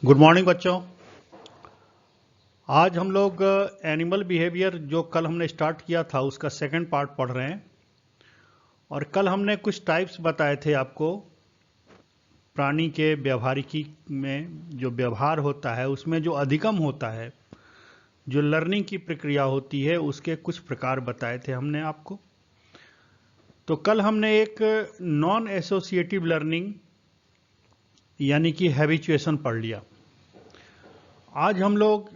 Good morning बच्चों। आज हम लोग एनिमल बिहेवियर जो कल हमने स्टार्ट किया था उसका सेकंड पार्ट पढ़ रहे हैं। और कल हमने कुछ टाइप्स बताए थे आपको। प्राणी के व्यवहारिकी में जो व्यवहार होता है उसमें जो अधिगम होता है, जो लर्निंग की प्रक्रिया होती है, उसके कुछ प्रकार बताए थे हमने आपको। तो कल हमने एक नॉन एसोसिएटिव लर्निंग यानी कि हैबिचुएशन पढ़ लिया। आज हम लोग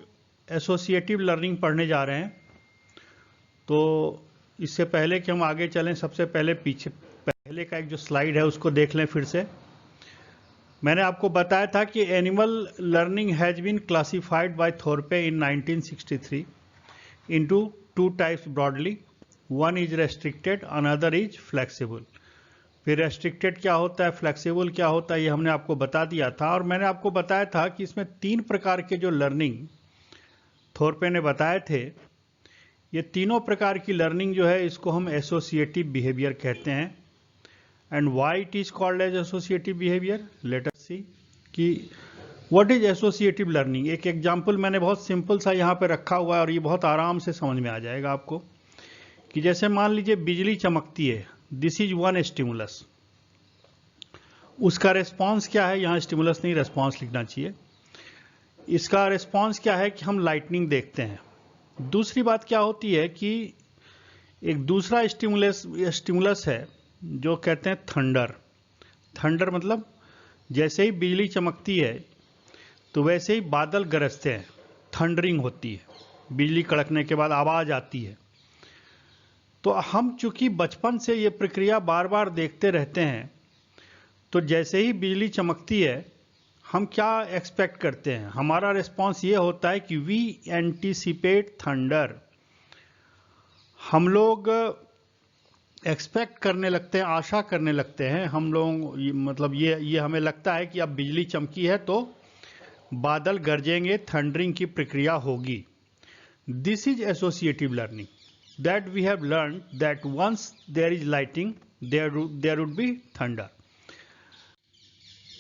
एसोसिएटिव लर्निंग पढ़ने जा रहे हैं। तो इससे पहले कि हम आगे चलें, सबसे पहले पहले का एक जो स्लाइड है उसको देख लें फिर से। मैंने आपको बताया था कि animal learning has been classified by Thorpe in 1963 into two types broadly. One is restricted, another is flexible. फिर रेस्ट्रिक्टेड क्या होता है, फ्लेक्सिबल क्या होता है, ये हमने आपको बता दिया था। और मैंने आपको बताया था कि इसमें तीन प्रकार के जो लर्निंग थॉर्पे ने बताए थे, ये तीनों प्रकार की लर्निंग जो है इसको हम एसोसिएटिव बिहेवियर कहते हैं। And why it is called as associative behaviour, let us see कि व्हाट इज एसोसिएटिव लर्निंग। एक एग्जांपल मैंने बहुत सिंपल सा यहाँ पे रखा हुआ है और ये बहुत आराम से समझ में आ जाएगा आपको। कि जैसे मान लीजिए बिजली चमकती है, दिस इज वन स्टिमुलस। उसका रेस्पॉन्स क्या है, यहाँ स्टिमुलस नहीं रेस्पॉन्स लिखना चाहिए। इसका रेस्पॉन्स क्या है कि हम लाइटनिंग देखते हैं। दूसरी बात क्या होती है कि एक दूसरा स्टिमुलस है जो कहते हैं थंडर। थंडर मतलब जैसे ही बिजली चमकती है तो वैसे ही बादल गरजते हैं, थंडरिंग होती है, बिजली कड़कने के बाद आवाज आती है। तो हम चूंकि बचपन से ये प्रक्रिया बार बार देखते रहते हैं, तो जैसे ही बिजली चमकती है हम क्या एक्सपेक्ट करते हैं, हमारा रिस्पॉन्स ये होता है कि वी एंटीसिपेट थंडर। हम लोग एक्सपेक्ट करने लगते हैं, आशा करने लगते हैं हम लोग। मतलब ये हमें लगता है कि अब बिजली चमकी है तो बादल गरजेंगे, थंडरिंग की प्रक्रिया होगी। This is associative learning, that we have learn that once there is lighting there would be thunder.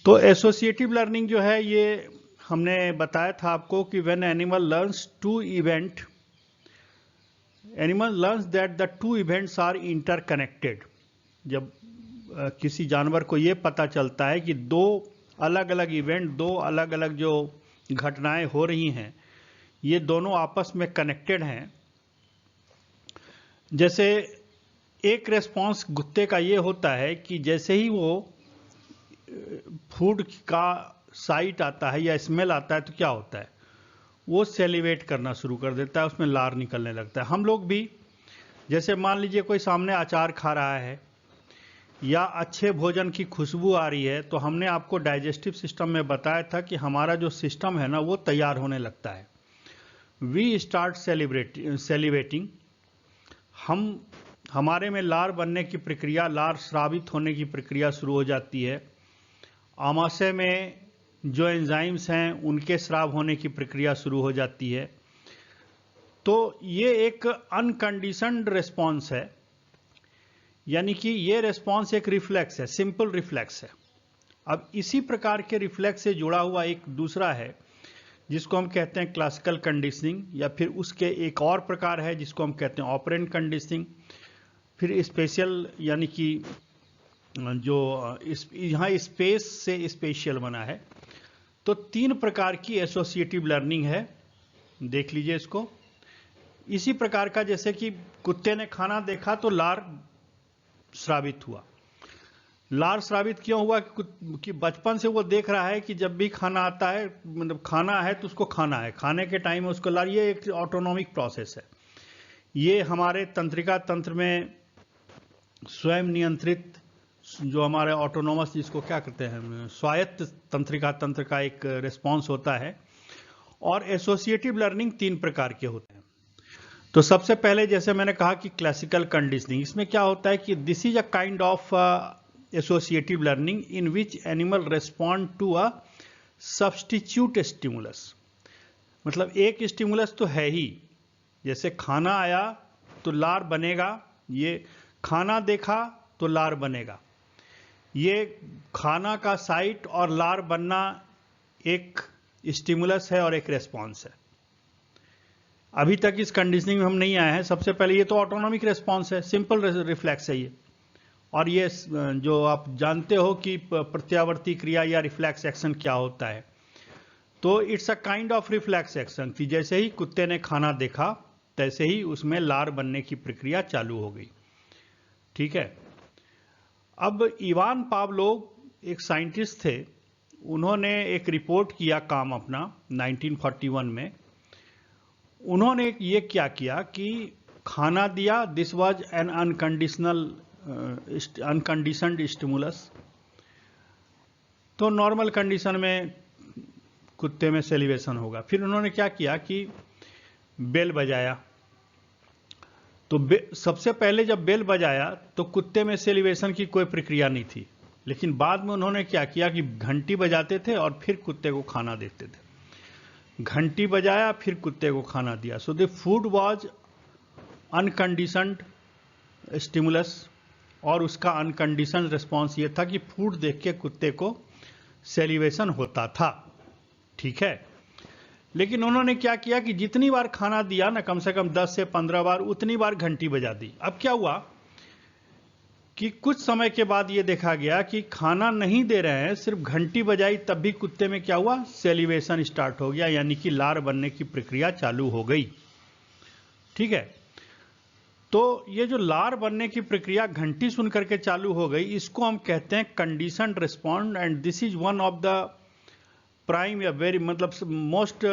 तो एसोसिएटिव लर्निंग जो है ये हमने बताया था आपको कि when animal learns two event, animal learns that the two events are interconnected. जब किसी जानवर को ये पता चलता है कि दो अलग अलग इवेंट, दो अलग अलग जो घटनाएं हो रही हैं, ये दोनों आपस में कनेक्टेड हैं। जैसे एक रेस्पॉन्स कुत्ते का ये होता है कि जैसे ही वो फूड का साइट आता है या स्मेल आता है तो क्या होता है, वो सेलिवेट करना शुरू कर देता है, उसमें लार निकलने लगता है। हम लोग भी जैसे मान लीजिए कोई सामने अचार खा रहा है या अच्छे भोजन की खुशबू आ रही है, तो हमने आपको डाइजेस्टिव सिस्टम में बताया था कि हमारा जो सिस्टम है ना वो तैयार होने लगता है। We start salivating. हमारे में लार बनने की प्रक्रिया, लार स्रावित होने की प्रक्रिया शुरू हो जाती है। आमाशय में जो एंजाइम्स हैं उनके स्राव होने की प्रक्रिया शुरू हो जाती है। तो ये एक अनकंडीशनड रिस्पॉन्स है, यानी कि ये रिस्पॉन्स एक रिफ्लेक्स है, सिंपल रिफ्लेक्स है। अब इसी प्रकार के रिफ्लेक्स से जुड़ा हुआ एक दूसरा है जिसको हम कहते हैं क्लासिकल कंडीशनिंग, या फिर उसके एक और प्रकार है जिसको हम कहते हैं ऑपरेंट कंडीशनिंग। फिर स्पेशल, यानी कि जो यहाँ स्पेस से स्पेशियल बना है। तो तीन प्रकार की एसोसिएटिव लर्निंग है, देख लीजिए इसको। इसी प्रकार का जैसे कि कुत्ते ने खाना देखा तो लार स्रावित हुआ। लार स्रावित क्यों हुआ कि बचपन से वो देख रहा है कि जब भी खाना आता है, मतलब खाना है तो उसको खाना है, खाने के टाइम में उसको लार। ये एक ऑटोनॉमिक प्रोसेस है। ये हमारे तंत्रिका तंत्र में स्वयं नियंत्रित, जो हमारे ऑटोनोमस, जिसको क्या कहते हैं, स्वायत्त तंत्रिका तंत्र का एक रिस्पॉन्स होता है। और एसोसिएटिव लर्निंग तीन प्रकार के होते हैं। तो सबसे पहले जैसे मैंने कहा कि क्लासिकल कंडीशनिंग, इसमें क्या होता है कि this is a kind of associative learning in which animal respond to a substitute stimulus. मतलब एक स्टिमुलस तो है ही, जैसे खाना आया तो लार बनेगा, ये खाना देखा तो लार बनेगा। ये खाना का साइट और लार बनना एक स्टिमुलस है और एक रेस्पॉन्स है। अभी तक इस कंडीशनिंग में हम नहीं आए हैं। सबसे पहले ये तो ऑटोनॉमिक रेस्पॉन्स है, सिंपल रिफ्लेक्स है ये, और ये जो आप जानते हो कि प्रत्यावर्ती क्रिया या रिफ्लेक्स एक्शन क्या होता है, तो it's a kind of reflex action कि जैसे ही कुत्ते ने खाना देखा तैसे ही उसमें लार बनने की प्रक्रिया चालू हो गई। ठीक है। अब इवान पावलोव एक साइंटिस्ट थे, उन्होंने एक रिपोर्ट किया काम अपना 1941 में। उन्होंने ये क्या किया कि खाना दिया, this was an unconditioned stimulus. तो नॉर्मल कंडीशन में कुत्ते में सेलिवेशन होगा। फिर उन्होंने क्या किया कि बेल बजाया, तो सबसे पहले जब बेल बजाया तो कुत्ते में सेलिवेशन की कोई प्रक्रिया नहीं थी, लेकिन बाद में उन्होंने क्या किया कि घंटी बजाते थे और फिर कुत्ते को खाना देते थे। घंटी बजाया फिर कुत्ते को खाना दिया। So the food was unconditioned stimulus, और उसका अनकंडीशन रिस्पॉन्स ये था कि फूड देख के कुत्ते को सेलिवेशन होता था। ठीक है। लेकिन उन्होंने क्या किया कि जितनी बार खाना दिया ना, कम से कम 10 से 15 बार, उतनी बार घंटी बजा दी। अब क्या हुआ कि कुछ समय के बाद ये देखा गया कि खाना नहीं दे रहे हैं, सिर्फ घंटी बजाई, तब भी कुत्ते में क्या हुआ, सेलिवेशन स्टार्ट हो गया, यानी कि लार बनने की प्रक्रिया चालू हो गई। ठीक है। तो ये जो लार बनने की प्रक्रिया घंटी सुन करके चालू हो गई, इसको हम कहते हैं conditioned respond, and this is one of the prime या वेरी मतलब most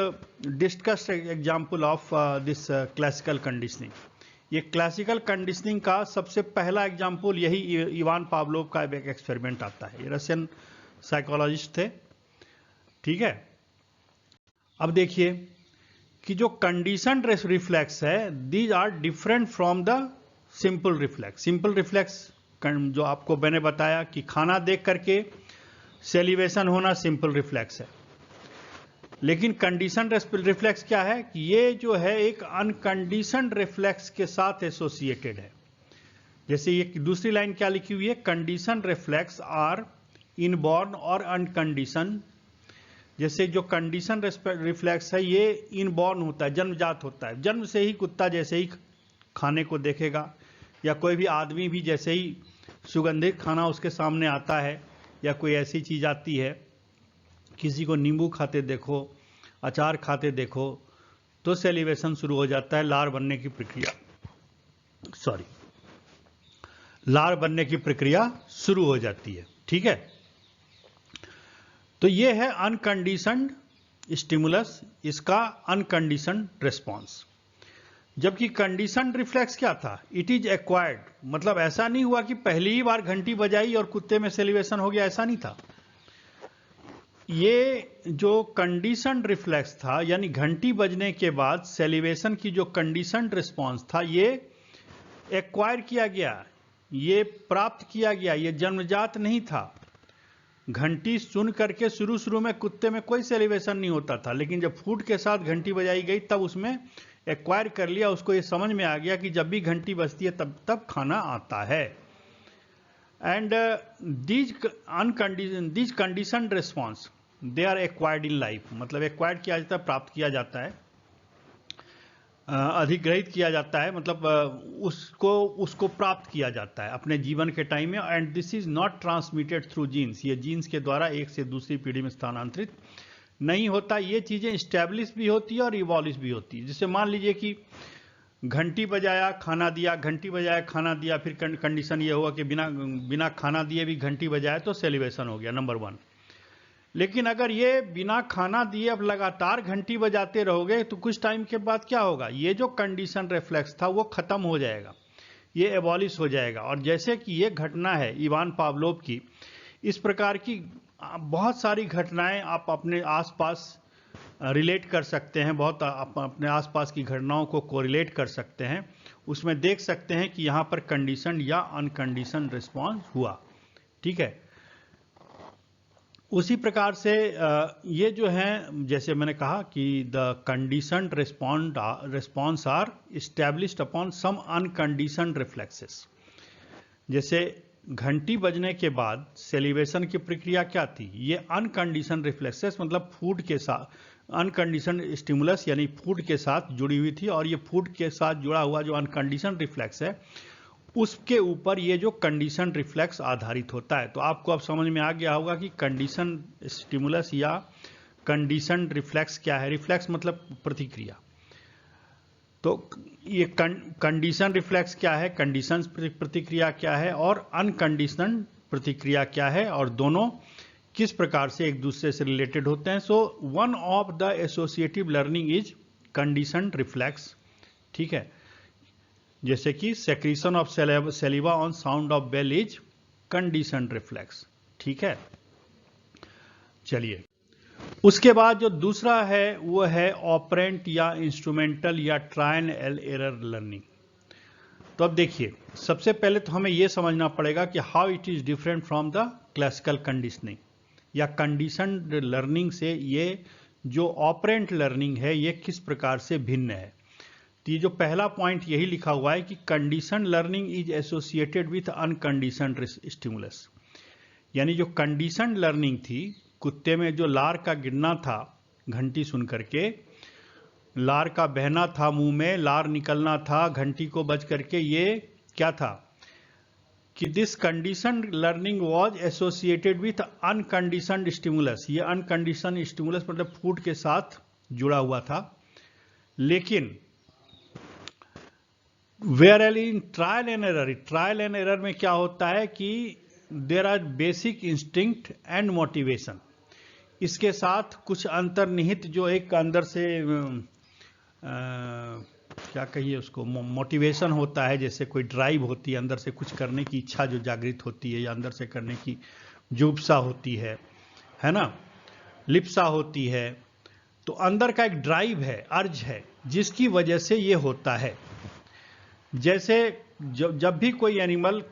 discussed example of this classical conditioning. ये क्लासिकल कंडीशनिंग का सबसे पहला एग्जाम्पल यही इवान पावलोव का एक एक्सपेरिमेंट आता है। ये रशियन साइकोलॉजिस्ट थे। ठीक है। अब देखिए कि जो कंडीशनड रिफ्लेक्स है, these are different from the simple reflex. Simple reflex जो आपको मैंने बताया कि खाना देख करके सेलिवेशन होना सिंपल रिफ्लेक्स है, लेकिन कंडीशन रिफ्लेक्स क्या है कि ये जो है एक अनकंडीशनड रिफ्लेक्स के साथ एसोसिएटेड है। जैसे ये दूसरी लाइन क्या लिखी हुई है, कंडीशन रिफ्लेक्स आर इनबॉर्न और अनकंडीशन। जैसे जो कंडीशन रिफ्लेक्स है ये इनबॉर्न होता है, जन्मजात होता है। जन्म से ही कुत्ता जैसे ही खाने को देखेगा, या कोई भी आदमी भी जैसे ही सुगंधित खाना उसके सामने आता है या कोई ऐसी चीज आती है, किसी को नींबू खाते देखो, अचार खाते देखो, तो सेलिवेशन शुरू हो जाता है, लार बनने की प्रक्रिया लार बनने की प्रक्रिया शुरू हो जाती है। ठीक है। तो ये है अनकंडीशनड स्टिमुलस, इसका अनकंडीशनड रिस्पॉन्स। जबकि कंडीशनड रिफ्लेक्स क्या था, इट इज एक्वायर्ड, मतलब ऐसा नहीं हुआ कि पहली ही बार घंटी बजाई और कुत्ते में सेलिवेशन हो गया, ऐसा नहीं था। ये जो कंडीशनड रिफ्लेक्स था, यानी घंटी बजने के बाद सेलिवेशन की जो कंडीशनड रिस्पॉन्स था, ये एक्वायर किया गया, ये प्राप्त किया गया, ये जन्मजात नहीं था। घंटी सुन करके शुरू में कुत्ते में कोई सेलिवेशन नहीं होता था, लेकिन जब फूड के साथ घंटी बजाई गई तब उसमें एक्वायर कर लिया, उसको ये समझ में आ गया कि जब भी घंटी बजती है तब खाना आता है। And these conditioned response they are acquired in life, मतलब एक्वायर्ड किया जाता है, प्राप्त किया जाता है, अधिग्रहित किया जाता है, मतलब उसको प्राप्त किया जाता है अपने जीवन के टाइम में। And this is not transmitted through genes, ये जीन्स के द्वारा एक से दूसरी पीढ़ी में स्थानांतरित नहीं होता। ये चीजें स्टैब्लिश भी होती है और इवॉल्व भी होती है। जैसे मान लीजिए कि घंटी बजाया, खाना दिया, घंटी बजाया, खाना दिया, फिर कंडीशन ये हुआ कि बिना खाना दिए भी घंटी बजाया तो सेलिवेशन हो गया, नंबर 1। लेकिन अगर ये बिना खाना दिए अब लगातार घंटी बजाते रहोगे तो कुछ टाइम के बाद क्या होगा, ये जो कंडीशन रिफ्लेक्स था वो खत्म हो जाएगा, ये एबॉलिश हो जाएगा। और जैसे कि ये घटना है इवान पावलोव की, इस प्रकार की बहुत सारी घटनाएं आप अपने आसपास रिलेट कर सकते हैं, बहुत अपने आसपास की घटनाओं को कोरिलेट कर सकते हैं, उसमें देख सकते हैं कि यहाँ पर कंडीशन या अनकंडीशन रिस्पॉन्स हुआ। ठीक है। उसी प्रकार से ये जो है, जैसे मैंने कहा कि the conditioned response are established upon some unconditioned reflexes. जैसे घंटी बजने के बाद सेलिब्रेशन की प्रक्रिया क्या थी? ये अनकंडीशन रिफ्लेक्सेस मतलब फूड के साथ, अनकंडीशन स्टिमुलस यानी फूड के साथ जुड़ी हुई थी, और ये फूड के साथ जुड़ा हुआ जो अनकंडीशन रिफ्लेक्स है उसके ऊपर ये जो कंडीशन रिफ्लेक्स आधारित होता है। तो आपको अब समझ में आ गया होगा कि कंडीशन स्टिमुलस या कंडीशन रिफ्लेक्स क्या है। रिफ्लेक्स मतलब प्रतिक्रिया। तो ये कंडीशन रिफ्लेक्स क्या है, कंडीशन प्रतिक्रिया क्या है, और अनकंडीशनल प्रतिक्रिया क्या है, और दोनों किस प्रकार से एक दूसरे से रिलेटेड होते हैं। So one of the associative learning is condition reflex. ठीक है, जैसे कि secretion of saliva on sound of bell is condition reflex. ठीक है, चलिए उसके बाद जो दूसरा है वो है ऑपरेंट या इंस्ट्रूमेंटल या ट्रायल एंड एरर लर्निंग। तो अब देखिए, सबसे पहले तो हमें यह समझना पड़ेगा कि how it is different from the classical conditioning या कंडीशनड लर्निंग से ये जो ऑपरेंट लर्निंग है ये किस प्रकार से भिन्न है। तो ये जो पहला पॉइंट यही लिखा हुआ है कि condition learning is associated with unconditioned stimulus, यानी जो कंडीशन लर्निंग थी, कुत्ते में जो लार का गिरना था घंटी सुन करके, लार का बहना था मुंह में, लार निकलना था घंटी को बज करके, ये क्या था कि this condition learning was associated with unconditioned stimulus. ये अनकंडीशन स्टिमुलस मतलब फूड के साथ जुड़ा हुआ था। लेकिन where in trial and error में क्या होता है कि there are basic instinct and motivation, इसके साथ कुछ अंतर्निहित जो एक अंदर से क्या कहिए उसको मोटिवेशन होता है, जैसे कोई ड्राइव होती है, अंदर से कुछ करने की इच्छा जो जागृत होती है, या अंदर से करने की जुगसा होती है ना, लिप्सा होती है। तो अंदर का एक ड्राइव है, अर्ज है, जिसकी वजह से ये होता है। जैसे जब भी कोई एनिमल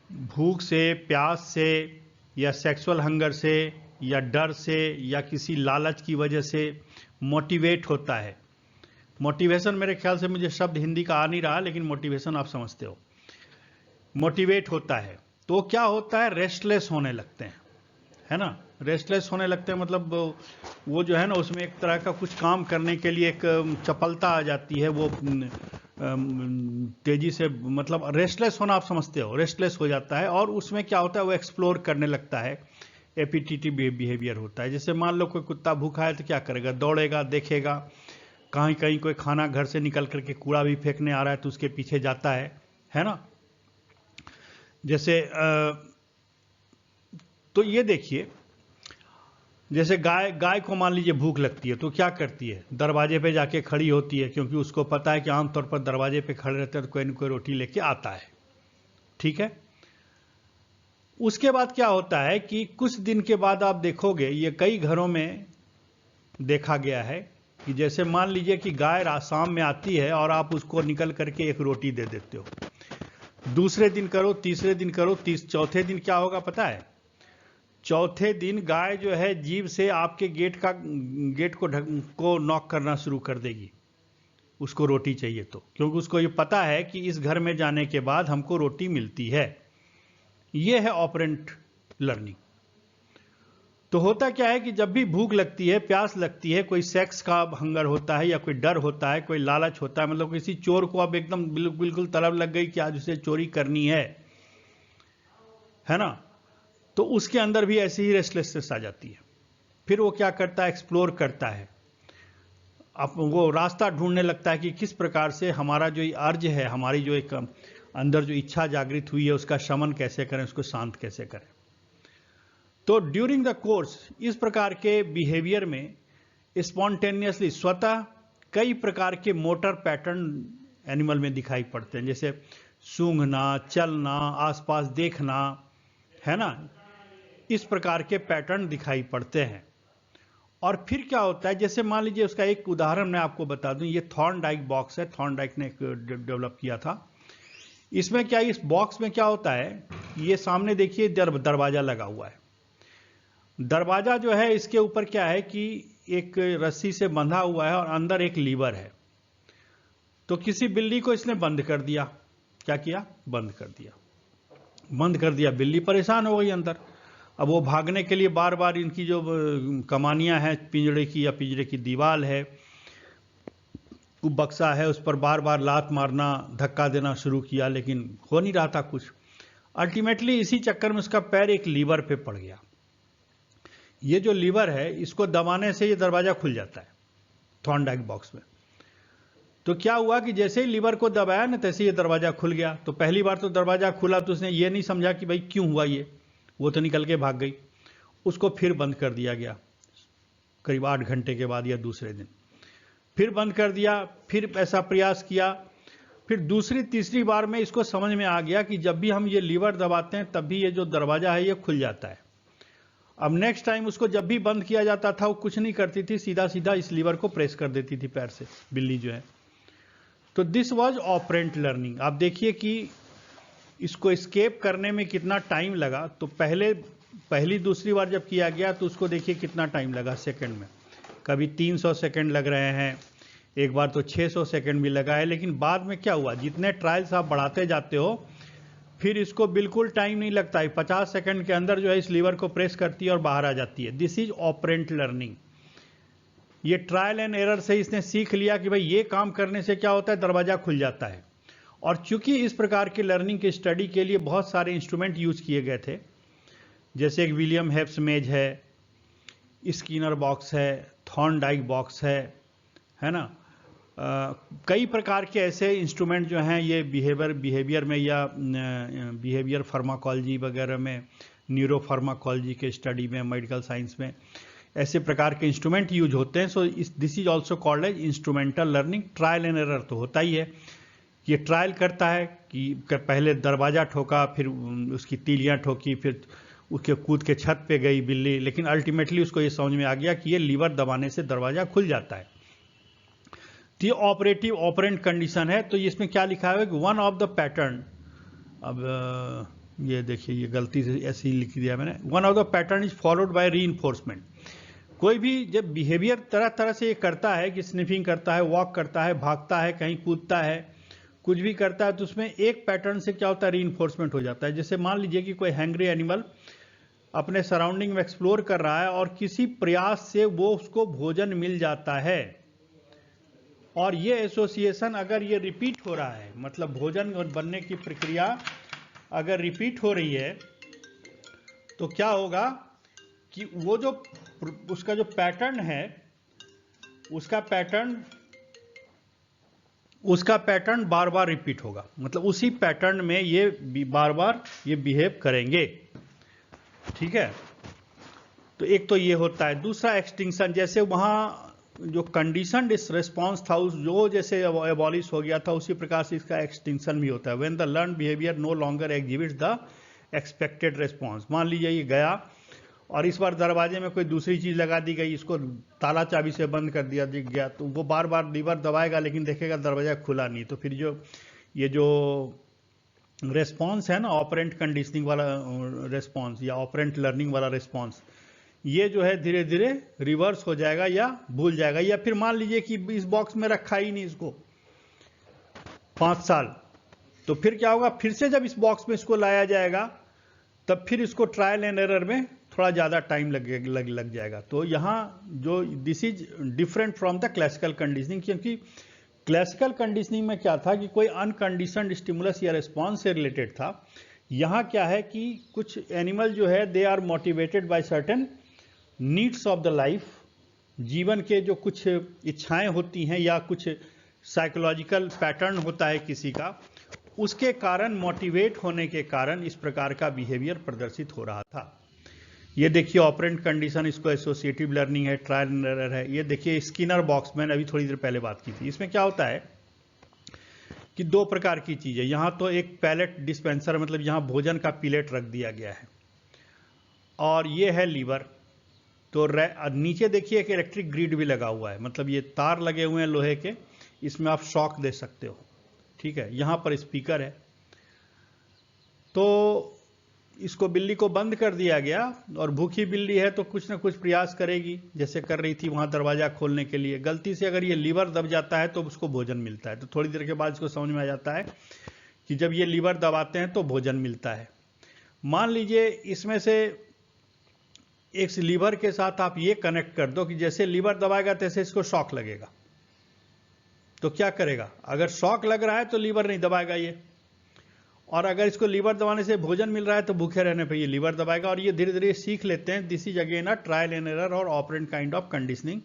भूख से, प्यास से, या सेक्सुअल हंगर से, या डर से, या किसी लालच की वजह से मोटिवेट होता है। मोटिवेशन मेरे ख्याल से, मुझे शब्द हिंदी का आ नहीं रहा, लेकिन मोटिवेशन आप समझते हो, मोटिवेट होता है तो क्या होता है, रेस्टलेस होने लगते हैं, है ना। रेस्टलेस होने लगते हैं मतलब वो जो है ना, उसमें एक तरह का कुछ काम करने के लिए एक चपलता आ जाती है, वो तेजी से, मतलब रेस्टलेस होना आप समझते हो, रेस्टलेस हो जाता है। और उसमें क्या होता है, वो एक्सप्लोर करने लगता है, एपिटिटिव बिहेवियर होता है। जैसे मान लो कोई कुत्ता भूखा है तो क्या करेगा, दौड़ेगा, देखेगा कहीं कहीं कोई खाना घर से निकल करके कूड़ा भी फेंकने आ रहा है तो उसके पीछे जाता है ना। जैसे तो ये देखिए, जैसे गाय को मान लीजिए भूख लगती है तो क्या करती है, दरवाजे पे जाके खड़ी होती है, क्योंकि उसको पता है कि आमतौर पर दरवाजे पे खड़े रहते हैं तो कोई न कोई रोटी लेके आता है। ठीक है, उसके बाद क्या होता है कि कुछ दिन के बाद आप देखोगे, ये कई घरों में देखा गया है कि जैसे मान लीजिए कि गाय शाम में आती है और आप उसको निकल करके एक रोटी दे देते हो, दूसरे दिन करो, तीसरे दिन करो, चौथे दिन क्या होगा पता है, चौथे दिन गाय जो है जीभ से आपके गेट को नॉक करना शुरू कर देगी, उसको रोटी चाहिए तो, क्योंकि उसको ये पता है कि इस घर में जाने के बाद हमको रोटी मिलती है। ये है ऑपरेंट लर्निंग। तो होता क्या है कि जब भी भूख लगती है, प्यास लगती है, कोई सेक्स का हंगर होता है, या कोई डर होता है, कोई लालच होता है, मतलब किसी चोर को अब एकदम बिल्कुल तलब लग गई कि आज उसे चोरी करनी है ना, तो उसके अंदर भी ऐसी ही रेस्टलेसनेस आ जाती है। फिर वो क्या करता है, एक्सप्लोर करता है, अब वो रास्ता ढूंढने लगता है कि किस प्रकार से हमारा जो अर्ज है, हमारी जो एक अंदर जो इच्छा जागृत हुई है, उसका शमन कैसे करें, उसको शांत कैसे करें। तो ड्यूरिंग द कोर्स इस प्रकार के बिहेवियर में स्पॉन्टेनियसली, स्वतः कई प्रकार के मोटर पैटर्न एनिमल में दिखाई पड़ते हैं, जैसे सूंघना, चलना, आसपास देखना, है ना, इस प्रकार के पैटर्न दिखाई पड़ते हैं। और फिर क्या होता है, जैसे मान लीजिए उसका एक उदाहरण मैं आपको बता दूं, ये थॉर्नडाइक बॉक्स है, थॉर्नडाइक ने डेवलप किया था। इसमें क्या, इस बॉक्स में क्या होता है, ये सामने देखिए दरवाजा लगा हुआ है। दरवाजा जो है इसके ऊपर क्या है कि एक रस्सी से बंधा हुआ है और अंदर एक लीवर है। तो किसी बिल्ली को इसने बंद कर दिया, क्या किया, बंद कर दिया। बंद कर दिया, बिल्ली परेशान हो गई अंदर। अब वो भागने के लिए बार बार इनकी जो कमानियां हैं पिंजड़े की या पिंजरे की दीवार है, वो बक्सा है, उस पर बार बार लात मारना, धक्का देना शुरू किया, लेकिन हो नहीं रहा था कुछ। अल्टीमेटली इसी चक्कर में उसका पैर एक लीवर पे पड़ गया। ये जो लीवर है इसको दबाने से ये दरवाजा खुल जाता है थॉर्नडाइक बॉक्स में। तो क्या हुआ कि जैसे ही लीवर को दबाया ना तैसे ये दरवाजा खुल गया। तो पहली बार तो दरवाजा खुला तो उसने ये नहीं समझा कि भाई क्यों हुआ ये, वो तो निकल के भाग गई। उसको फिर बंद कर दिया गया करीब 8 घंटे के बाद या दूसरे दिन फिर बंद कर दिया। फिर ऐसा प्रयास किया, फिर दूसरी तीसरी बार में इसको समझ में आ गया कि जब भी हम ये लीवर दबाते हैं तब भी ये जो दरवाजा है ये खुल जाता है। अब नेक्स्ट टाइम उसको जब भी बंद किया जाता था वो कुछ नहीं करती थी, सीधा सीधा इस लीवर को प्रेस कर देती थी पैर से, बिल्ली जो है। तो दिस वाज ऑपरेंट लर्निंग। आप देखिए कि इसको एस्केप करने में कितना टाइम लगा। तो पहली दूसरी बार जब किया गया तो उसको देखिए कितना टाइम लगा सेकंड में, कभी 300 सेकंड लग रहे हैं, एक बार तो 600 सेकंड भी लगा है। लेकिन बाद में क्या हुआ, जितने ट्रायल्स आप बढ़ाते जाते हो फिर इसको बिल्कुल टाइम नहीं लगता है, 50 सेकंड के अंदर जो है इस लीवर को प्रेस करती है और बाहर आ जाती है। This is operant learning. ये ट्रायल एंड एरर से इसने सीख लिया कि भाई ये काम करने से क्या होता है, दरवाजा खुल जाता है। और चूंकि इस प्रकार के लर्निंग के स्टडी के लिए बहुत सारे इंस्ट्रूमेंट यूज किए गए थे, जैसे एक विलियम हेप्स मेज है, स्किनर बॉक्स है, थॉर्नडाइक बॉक्स है ना। कई प्रकार के ऐसे इंस्ट्रूमेंट जो हैं ये बिहेवियर में या बिहेवियर फार्माकोलॉजी वगैरह में, न्यूरो फार्माकोलॉजी के स्टडी में, मेडिकल साइंस में ऐसे प्रकार के इंस्ट्रूमेंट यूज होते हैं। So this is also called as instrumental learning. Trial and error तो होता ही है, ये ट्रायल करता है कि पहले दरवाजा ठोका, फिर उसकी तीलियां ठोकी, फिर उसके कूद के छत पे गई बिल्ली, लेकिन अल्टीमेटली उसको ये समझ में आ गया कि ये लीवर दबाने से दरवाजा खुल जाता है। तो ये ऑपरेटिव ऑपरेंट कंडीशन है। तो इसमें क्या लिखा है कि वन ऑफ द पैटर्न, अब ये देखिए ये गलती से ऐसे ही लिख दिया मैंने, one of the pattern is followed by reinforcement. कोई भी जब बिहेवियर तरह तरह से ये करता है कि स्निफिंग करता है, वॉक करता है, भागता है, कहीं कूदता है, कुछ भी करता है, तो उसमें एक पैटर्न से क्या होता है, रीइंफोर्समेंट हो जाता है। जैसे मान लीजिए कि कोई हैंग्री एनिमल अपने सराउंडिंग में एक्सप्लोर कर रहा है और किसी प्रयास से वो उसको भोजन मिल जाता है, और ये एसोसिएशन अगर ये रिपीट हो रहा है, मतलब भोजन बनने की प्रक्रिया अगर रिपीट हो रही है, तो क्या होगा कि वो जो उसका जो पैटर्न है, उसका पैटर्न बार बार रिपीट होगा, मतलब उसी पैटर्न में ये बार बार ये बिहेव करेंगे। ठीक है, तो एक तो ये होता है। दूसरा एक्सटिंक्शन, जैसे वहाँ जो कंडीशनड रिस्पॉन्स था उस जो जैसे एबॉलिश हो गया था, उसी प्रकार से इसका एक्सटिंक्शन भी होता है। When the learn behaviour no longer exhibits the expected response. मान लीजिए ये गया और इस बार दरवाजे में कोई दूसरी चीज लगा दी गई, इसको ताला चाबी से बंद कर दिया दिख गया, तो वो बार बार लीवर दबाएगा लेकिन देखेगा दरवाजा खुला नहीं। तो फिर जो ये जो रेस्पॉन्स है ना, ऑपरेंट कंडीशनिंग वाला रेस्पॉन्स या ऑपरेंट लर्निंग वाला रेस्पॉन्स, ये जो है धीरे धीरे रिवर्स हो जाएगा या भूल जाएगा। या फिर मान लीजिए कि इस बॉक्स में रखा ही नहीं इसको 5 साल, तो फिर क्या होगा, फिर से जब इस बॉक्स में इसको लाया जाएगा तब फिर इसको ट्रायल एंड एरर में थोड़ा ज़्यादा टाइम लग जाएगा। तो यहाँ जो this is different from the classical conditioning, क्योंकि क्लासिकल कंडीशनिंग में क्या था कि कोई अनकंडीशनड स्टिमुलस या रिस्पॉन्स से रिलेटेड था। यहाँ क्या है कि कुछ एनिमल जो है they are motivated by certain needs of the life, जीवन के जो कुछ इच्छाएं होती हैं या कुछ साइकोलॉजिकल पैटर्न होता है किसी का, उसके कारण मोटिवेट होने के कारण इस प्रकार का बिहेवियर प्रदर्शित हो रहा था। ये देखिए ऑपरेंट कंडीशन, इसको एसोसिएटिव लर्निंग है, ट्रायल एंड एरर है। ये देखिए स्किनर बॉक्स, मैंने अभी थोड़ी देर पहले बात की थी। इसमें क्या होता है कि 2 प्रकार की चीजें, यहाँ तो एक पैलेट डिस्पेंसर, मतलब यहाँ भोजन का पिलेट रख दिया गया है, और ये है लीवर। तो नीचे देखिए एक इलेक्ट्रिक ग्रिड भी लगा हुआ है, मतलब ये तार लगे हुए हैं लोहे के, इसमें आप शॉक दे सकते हो। ठीक है, यहाँ पर स्पीकर है। तो इसको बिल्ली को बंद कर दिया गया, और भूखी बिल्ली है तो कुछ ना कुछ प्रयास करेगी, जैसे कर रही थी वहां दरवाजा खोलने के लिए। गलती से अगर ये लीवर दब जाता है तो उसको भोजन मिलता है। तो थोड़ी देर के बाद इसको समझ में आ जाता है कि जब ये लीवर दबाते हैं तो भोजन मिलता है। मान लीजिए इसमें से एक लीवर के साथ आप ये कनेक्ट कर दो कि जैसे लीवर दबाएगा तैसे इसको शॉक लगेगा, तो क्या करेगा? अगर शॉक लग रहा है तो लीवर नहीं दबाएगा ये, और अगर इसको लीवर दबाने से भोजन मिल रहा है तो भूखे रहने पे ये लीवर दबाएगा। और ये धीरे धीरे सीख लेते हैं। This is again a trial and error और ऑपरेंट काइंड ऑफ कंडीशनिंग।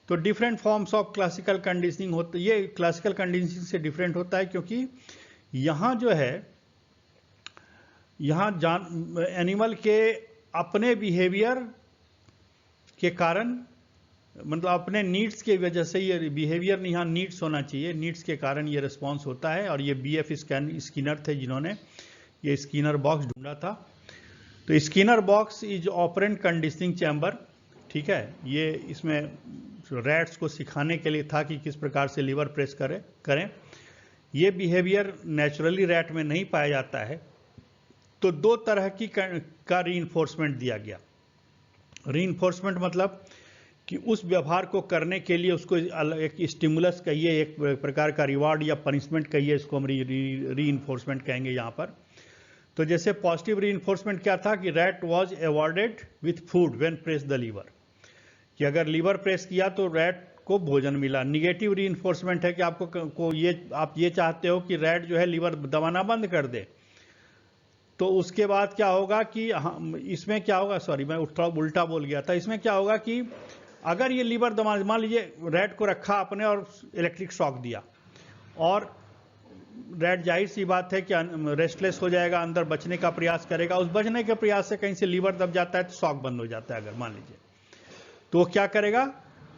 तो different forms of classical conditioning होते, ये क्लासिकल कंडीशनिंग से डिफरेंट होता है, क्योंकि यहाँ जो है, यहाँ एनिमल के अपने बिहेवियर के कारण, मतलब अपने नीड्स की वजह से, ये बिहेवियर नहीं, यहाँ नीड्स होना चाहिए, नीड्स के कारण ये रिस्पॉन्स होता है। और ये बीएफ स्किनर थे जिन्होंने ये स्किनर बॉक्स ढूंढा था। तो Skinner box is operant conditioning chamber, ठीक है। ये इसमें रैट्स को सिखाने के लिए था कि किस प्रकार से लीवर प्रेस करें। ये बिहेवियर नेचुरली रैट में नहीं पाया जाता है, तो दो तरह की का रीइंफोर्समेंट दिया गया। रीइंफोर्समेंट मतलब कि उस व्यवहार को करने के लिए उसको एक स्टिमुलस कहिए, एक प्रकार का रिवार्ड या पनिशमेंट कहिए, इसको हम रीइंफोर्समेंट कहेंगे यहाँ पर। तो जैसे पॉजिटिव रीइंफोर्समेंट क्या था कि rat was awarded with food when press the lever, कि अगर लीवर प्रेस किया तो रैट को भोजन मिला। निगेटिव रीइंफोर्समेंट है कि आपको आप ये चाहते हो कि रैट जो है लीवर दबाना बंद कर दे, तो उसके बाद क्या होगा कि इसमें क्या होगा, सॉरी मैं थोड़ा उल्टा बोल गया था। इसमें क्या होगा कि अगर ये लीवर दबा, मान लीजिए रैट को रखा आपने और इलेक्ट्रिक शॉक दिया, और रैट जाहिर सी बात है कि रेस्टलेस हो जाएगा, अंदर बचने का प्रयास करेगा। उस बचने के प्रयास से कहीं से लीवर दब जाता है तो शॉक बंद हो जाता है अगर मान लीजिए, तो वो क्या करेगा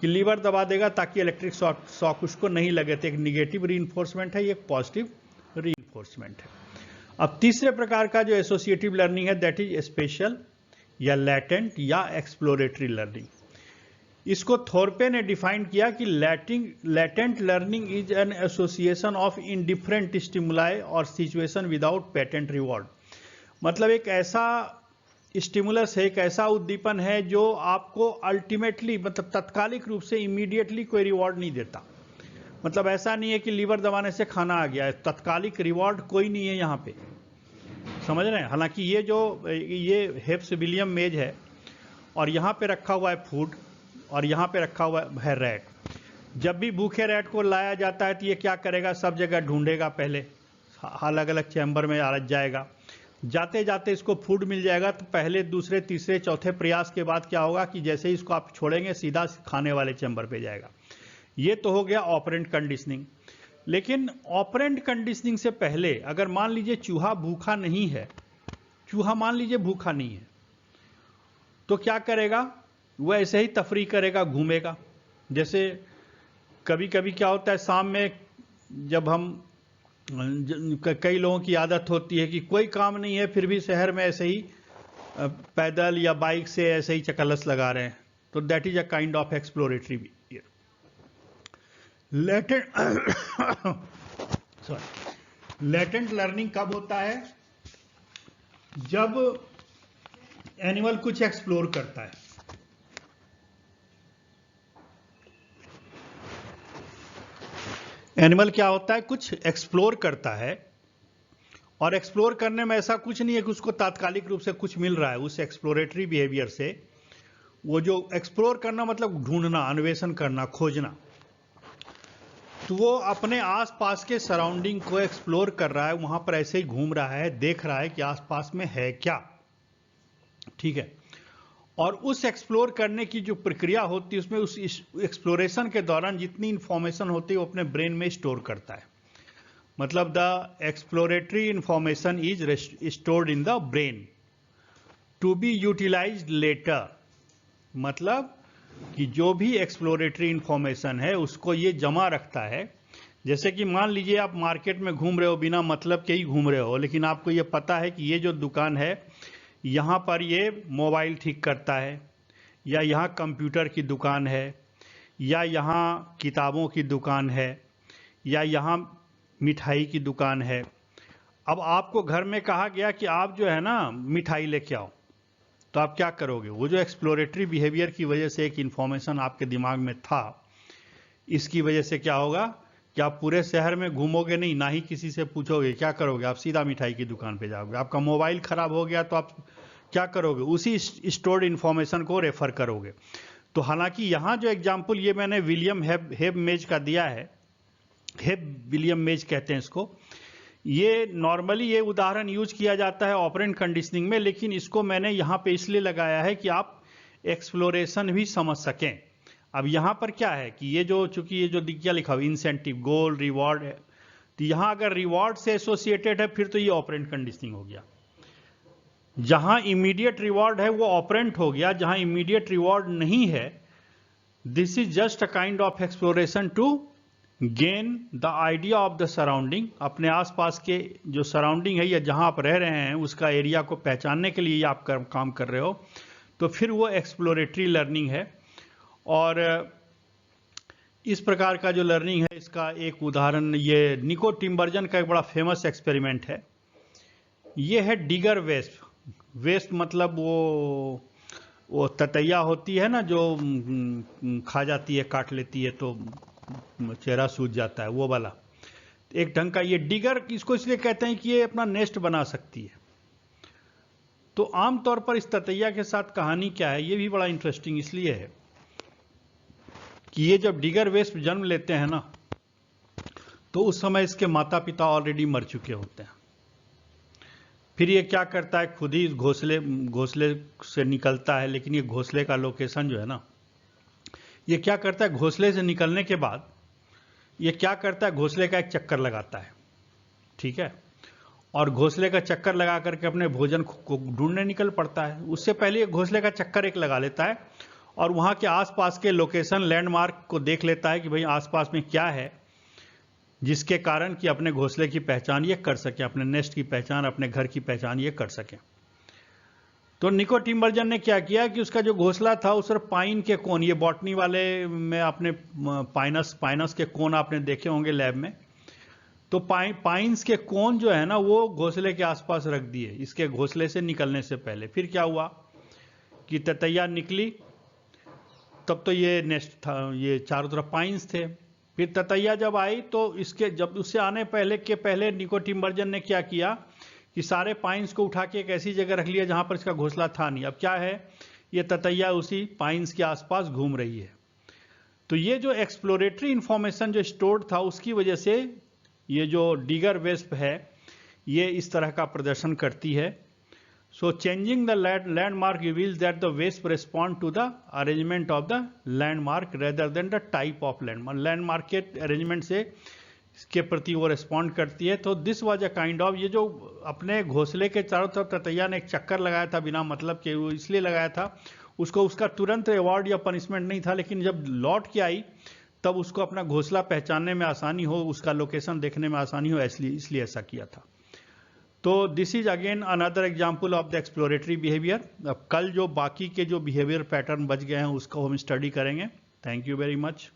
कि लीवर दबा देगा ताकि इलेक्ट्रिक शॉक उसको नहीं लगे। तो एक निगेटिव रीइंफोर्समेंट है, ये एक पॉजिटिव रीइंफोर्समेंट है। अब तीसरे प्रकार का जो एसोसिएटिव लर्निंग है, दैट इज स्पेशल या लैटेंट या एक्सप्लोरेटरी लर्निंग। इसको थॉर्पे ने डिफाइन किया कि latent learning is an association of indifferent stimuli और सिचुएशन विदाउट पेटेंट रिवॉर्ड। मतलब एक ऐसा स्टिमुलस है, एक ऐसा उद्दीपन है जो आपको अल्टीमेटली, मतलब तत्कालिक रूप से इमीडिएटली कोई रिवॉर्ड नहीं देता। मतलब ऐसा नहीं है कि लीवर दबाने से खाना आ गया है, तत्कालिक रिवॉर्ड कोई नहीं है यहाँ पे, समझ रहे हैं। हालांकि ये हेप्स विलियम मेज है और यहाँ पे रखा हुआ है फूड और यहाँ पे रखा हुआ है रैट। जब भी भूखे रैट को लाया जाता है तो ये क्या करेगा, सब जगह ढूंढेगा, पहले अलग अलग चैम्बर में जाएगा, जाते जाते इसको फूड मिल जाएगा तो पहले, दूसरे, तीसरे, चौथे प्रयास के बाद क्या होगा कि जैसे ही इसको आप छोड़ेंगे सीधा खाने वाले चैम्बर पे जाएगा। ये तो हो गया ऑपरेंट कंडीशनिंग। लेकिन ऑपरेंट कंडीशनिंग से पहले अगर मान लीजिए चूहा भूखा नहीं है, चूहा मान लीजिए भूखा नहीं है, तो क्या करेगा, वो ऐसे ही तफरी करेगा, घूमेगा। जैसे कभी कभी क्या होता है, शाम में जब हम, कई लोगों की आदत होती है कि कोई काम नहीं है फिर भी शहर में ऐसे ही पैदल या बाइक से ऐसे ही चकलस लगा रहे हैं, तो that is a kind of exploratory behaviour. Latent learning कब होता है, जब एनिमल कुछ एक्सप्लोर करता है। एनिमल क्या होता है, कुछ एक्सप्लोर करता है, और एक्सप्लोर करने में ऐसा कुछ नहीं है कि उसको तात्कालिक रूप से कुछ मिल रहा है। उस एक्सप्लोरेटरी बिहेवियर से, वो जो एक्सप्लोर करना मतलब ढूंढना, अन्वेषण करना, खोजना, तो वो अपने आसपास के सराउंडिंग को एक्सप्लोर कर रहा है, वहां पर ऐसे ही घूम रहा है, देख रहा है कि आसपास में है क्या, ठीक है। और उस एक्सप्लोर करने की जो प्रक्रिया होती है उसमें, उस एक्सप्लोरेशन के दौरान जितनी इंफॉर्मेशन होती है वो अपने ब्रेन में स्टोर करता है। मतलब the exploratory information is stored in the brain to be utilised later. मतलब कि जो भी एक्सप्लोरेटरी इंफॉर्मेशन है उसको ये जमा रखता है। जैसे कि मान लीजिए आप मार्केट में घूम रहे हो, बिना मतलब के ही घूम रहे हो, लेकिन आपको ये पता है कि ये जो दुकान है यहाँ पर ये मोबाइल ठीक करता है, या यहाँ कंप्यूटर की दुकान है, या यहाँ किताबों की दुकान है, या यहाँ मिठाई की दुकान है। अब आपको घर में कहा गया कि आप जो है ना मिठाई लेके आओ, तो आप क्या करोगे? वो जो एक्सप्लोरेटरी बिहेवियर की वजह से एक इंफॉर्मेशन आपके दिमाग में था, इसकी वजह से क्या होगा कि आप पूरे शहर में घूमोगे नहीं, ना ही किसी से पूछोगे, क्या करोगे? आप सीधा मिठाई की दुकान पे जाओगे। आपका मोबाइल खराब हो गया तो आप क्या करोगे? उसी स्टोर्ड इंफॉर्मेशन को रेफर करोगे। तो हालांकि यहाँ जो एग्जाम्पल ये मैंने विलियम हेब मेज का दिया है, हेब विलियम मेज कहते हैं इसको, ये नॉर्मली ये उदाहरण यूज किया जाता है ऑपरेंट कंडीशनिंग में, लेकिन इसको मैंने यहाँ पे इसलिए लगाया है कि आप एक्सप्लोरेशन भी समझ सकें। अब यहाँ पर क्या है कि ये जो, चूंकि ये जो क्या लिखा हुआ इंसेंटिव, गोल, रिवॉर्ड है, तो यहाँ अगर रिवॉर्ड से एसोसिएटेड है फिर तो ये ऑपरेंट कंडीशनिंग हो गया। जहां इमीडिएट रिवॉर्ड है वो ऑपरेंट हो गया, जहां इमीडिएट रिवॉर्ड नहीं है this is just a kind of exploration to gain the idea of the surrounding. अपने आसपास के जो सराउंडिंग है या जहां आप रह रहे हैं उसका एरिया को पहचानने के लिए आप काम कर रहे हो, तो फिर वो एक्सप्लोरेटरी लर्निंग है। और इस प्रकार का जो लर्निंग है इसका एक उदाहरण ये निको टिम्बर्जन का एक बड़ा फेमस एक्सपेरिमेंट है। ये है डिगर वेस्ट। वेस्ट मतलब वो ततैया होती है ना जो खा जाती है, काट लेती है तो चेहरा सूज जाता है, वो वाला एक ढंग का। ये डिगर इसको इसलिए कहते हैं कि ये अपना नेस्ट बना सकती है। तो आमतौर पर इस ततैया के साथ कहानी क्या है, ये भी बड़ा इंटरेस्टिंग इसलिए है कि ये जब डिगर वेस्ट जन्म लेते हैं ना, तो उस समय इसके माता पिता ऑलरेडी मर चुके होते हैं। फिर ये क्या करता है, खुद ही घोंसले से निकलता है, लेकिन ये घोंसले का लोकेशन जो है ना, ये क्या करता है, घोंसले से निकलने के बाद ये क्या करता है, घोंसले का एक चक्कर लगाता है, ठीक है, और घोंसले का चक्कर लगा करके अपने भोजन को ढूंढने निकल पड़ता है। उससे पहले ये घोंसले का चक्कर एक लगा लेता है और वहाँ के आसपास के लोकेशन, लैंडमार्क को देख लेता है कि भाई आसपास में क्या है, जिसके कारण कि अपने घोंसले की पहचान ये कर सके, अपने नेस्ट की पहचान, अपने घर की पहचान ये कर सके। तो निको टिम्बर्जन ने क्या किया कि उसका जो घोंसला था उस पर पाइन के कोन, ये बॉटनी वाले में आपने पाइनस के कोन आपने देखे होंगे लैब में, तो पाइन्स के कोन जो है ना वो घोंसले के आसपास रख दिए इसके घोंसले से निकलने से पहले। फिर क्या हुआ कि ततैया निकली, तब तो ये नेस्ट था, ये चारों तरफ पाइन्स थे। फिर ततैया जब आई तो इसके जब उससे आने पहले निको टिम्बर्जन ने क्या किया कि सारे पाइन्स को उठा के एक ऐसी जगह रख लिया जहां पर इसका घोंसला था नहीं। अब क्या है, ये ततैया उसी पाइन्स के आसपास घूम रही है। तो ये जो एक्सप्लोरेटरी इंफॉर्मेशन जो स्टोर्ड था उसकी वजह से ये जो डिगर वेस्प है ये इस तरह का प्रदर्शन करती है। So changing the landmark reveals that the wasp respond to the arrangement of the landmark rather than the type of landmark. Landmark के अरेंजमेंट से इसके प्रति वो रिस्पॉन्ड करती है। तो this was a kind of, ये जो अपने घोंसले के चारों तरफ ततैया ने एक चक्कर लगाया था बिना मतलब के, वो इसलिए लगाया था, उसको उसका तुरंत अवार्ड या पनिशमेंट नहीं था, लेकिन जब लौट के आई तब उसको अपना घोंसला पहचानने में आसानी हो, उसका लोकेशन देखने में आसानी हो, इसलिए ऐसा किया था। तो this is again another example of the exploratory behaviour. अब कल जो बाकी के जो बिहेवियर पैटर्न बच गए हैं उसको हम स्टडी करेंगे। Thank you very much.